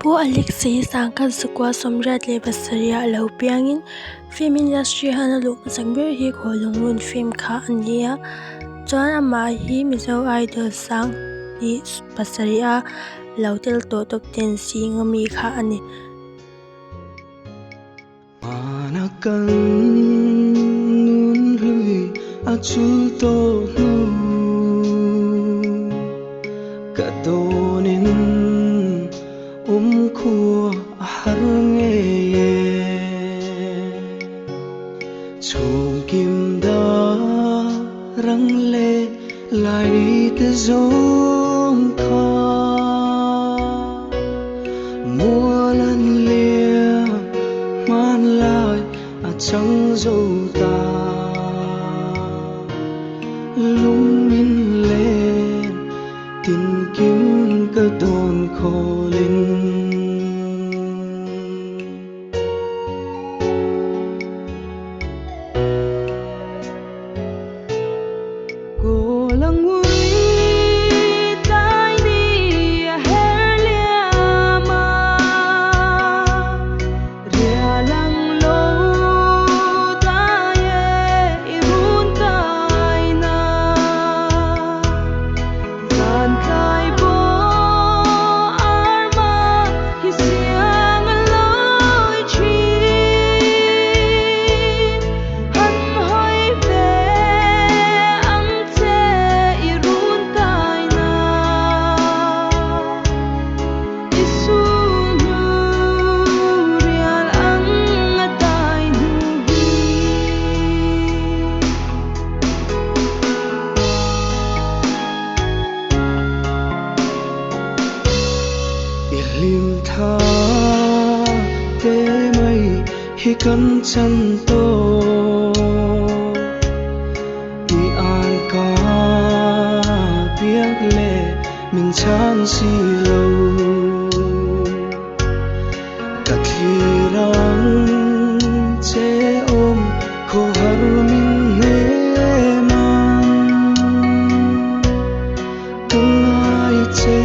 po Alexei sangkan sukwa somrat le basaria lo piangin film industry hana luk sangber hi kholong run film kha ania chuan ama hi mizo idol sang hi basaria lo tel to top 10 singami kha ani manakan nun hlui achul to nu katonin khua har nghe chung kim da răng lê lại đi từ giông kha mùa lần lia man lại chẳng dâu ta lung min lên tìm kiếm cơ đồn khổ linh lim tha te mai hi kan chan to i an ka piak le min chan si lo ka thirang che om kho har min he man tungai che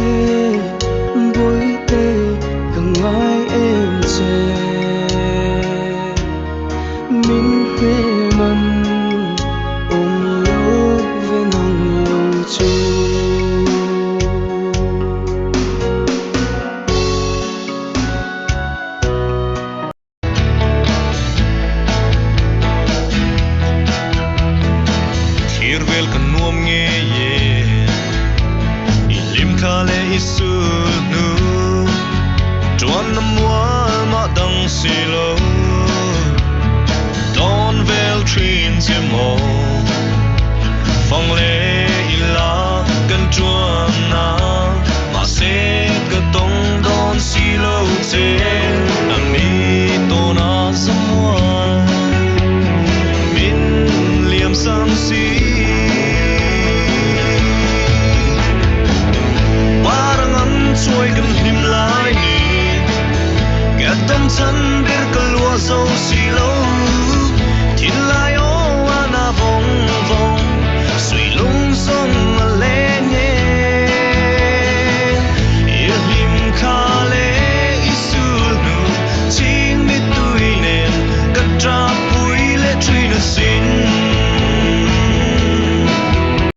ngài em che min he man om lo ve nang lo chu thir vel kan nuam nge ye ilim khale isu nu Tuan namual ma dang silo Don vel trin si mo Phong le